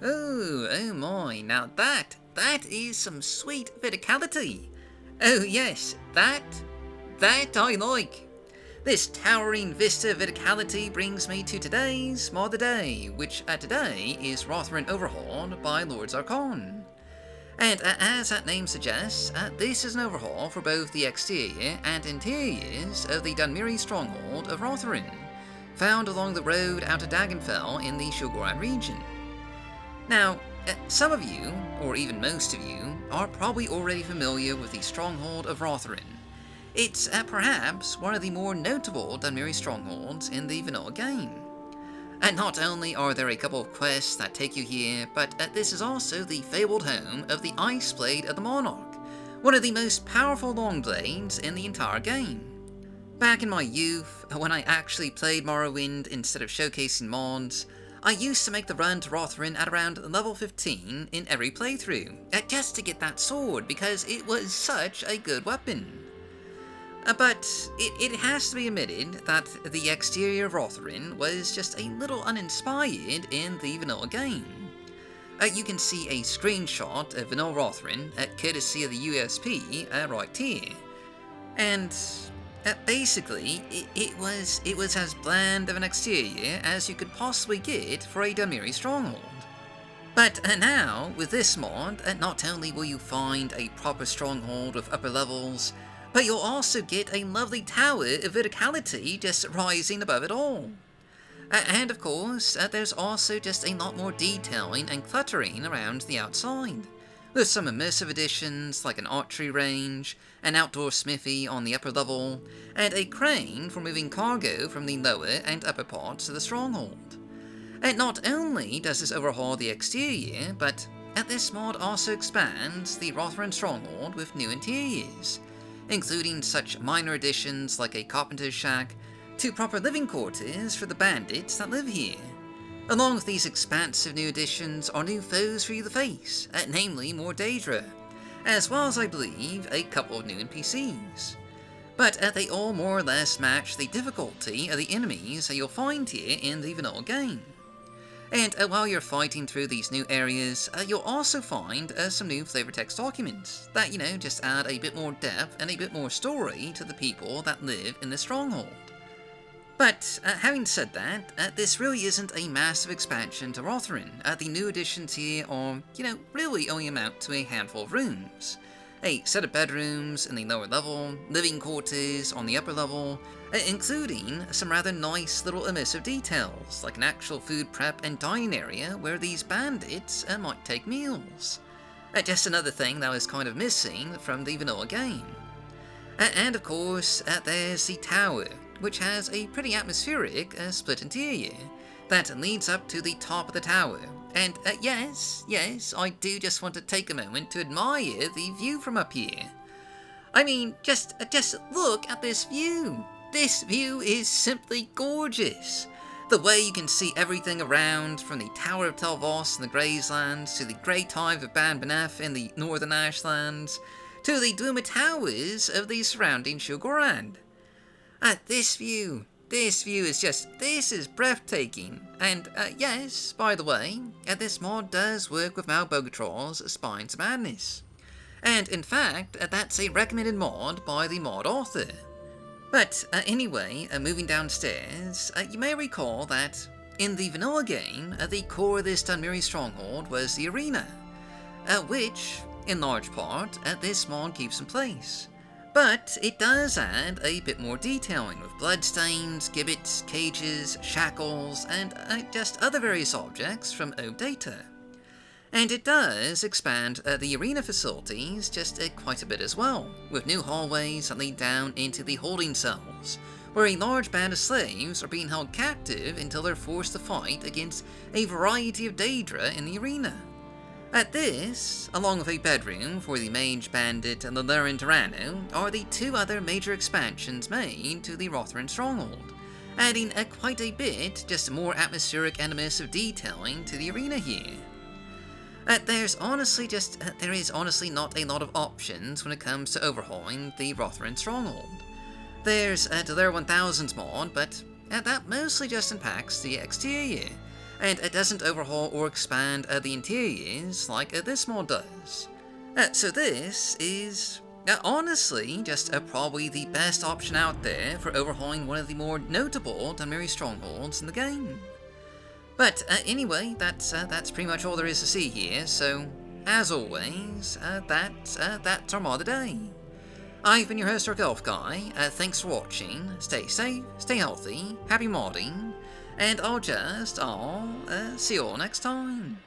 Oh my, now that is some sweet verticality. Oh yes, that I like. This towering vista of verticality brings me to today's Mod of the Day, which today is Rothran overhauled by Lord Zarkon. And as that name suggests, this is an overhaul for both the exterior and interiors of the Dunmeri stronghold of Rothran, found along the road out of Dagenfell in the Shulgorad region. Now, some of you, or even most of you, are probably already familiar with the stronghold of Rothran. It's perhaps one of the more notable Dunmeri strongholds in the vanilla game. And not only are there a couple of quests that take you here, but this is also the fabled home of the Ice Blade of the Monarch, one of the most powerful long blades in the entire game. Back in my youth, when I actually played Morrowind instead of showcasing mods, I used to make the run to Rothran at around level 15 in every playthrough, just to get that sword because it was such a good weapon. But it has to be admitted that the exterior of Rothran was just a little uninspired in the vanilla game. You can see a screenshot of vanilla Rothran, courtesy of the USP, right here. And basically, it was as bland of an exterior as you could possibly get for a Dunmeri stronghold. But now, with this mod, not only will you find a proper stronghold with upper levels, but you'll also get a lovely tower of verticality just rising above it all. And of course, there's also just a lot more detailing and cluttering around the outside, with some immersive additions like an archery range, an outdoor smithy on the upper level, and a crane for moving cargo from the lower and upper parts of the stronghold. And not only does this overhaul the exterior, but this mod also expands the Rothran stronghold with new interiors, including such minor additions like a carpenter's shack to proper living quarters for the bandits that live here. Along with these expansive new additions are new foes for you to face, namely more Daedra, as well as I believe a couple of new NPCs. But they all more or less match the difficulty of the enemies that you'll find here in the vanilla game. And while you're fighting through these new areas, you'll also find some new flavor text documents that, just add a bit more depth and a bit more story to the people that live in the stronghold. But having said that, this really isn't a massive expansion to Rothran. The new additions here are, really only amount to a handful of rooms. A set of bedrooms in the lower level, living quarters on the upper level, including some rather nice little immersive details, like an actual food prep and dining area where these bandits might take meals. Just another thing that was kind of missing from the vanilla game. And of course, there's the tower, which has a pretty atmospheric split interior that leads up to the top of the tower. And yes, I do just want to take a moment to admire the view from up here. I mean, just look at this view. This view is simply gorgeous. The way you can see everything around, from the Tower of Tel Voss in the Grayslands, to the Great Hive of Ban Benef in the Northern Ashlands, to the Duma Towers of the surrounding Shulgorad. This view this is breathtaking. And yes, by the way, this mod does work with Malbogatrol's Spines of Madness. And in fact, that's a recommended mod by the mod author. But anyway, moving downstairs, you may recall that in the vanilla game, the core of this Dunmeri stronghold was the arena, which, in large part, this mod keeps in place. But it does add a bit more detailing with bloodstains, gibbets, cages, shackles, and just other various objects from old data. And it does expand the arena facilities just quite a bit as well, with new hallways that lead down into the holding cells, where a large band of slaves are being held captive until they're forced to fight against a variety of Daedra in the arena. At this, along with a bedroom for the Mage Bandit and the Lurin Tyranno, are the two other major expansions made to the Rothran stronghold, adding quite a bit just more atmospheric and immersive detailing to the arena here. There is honestly not a lot of options when it comes to overhauling the Rothran stronghold. There's Delaire 1000's mod, but that mostly just impacts the exterior, and it doesn't overhaul or expand the interiors like this mod does. So this is honestly just probably the best option out there for overhauling one of the more notable Dunmeri strongholds in the game. But anyway, that's pretty much all there is to see here, so as always, that's our mod today. I've been your host, Dark Elf Guy. Thanks for watching. Stay safe, stay healthy, happy modding, and I'll see you all next time.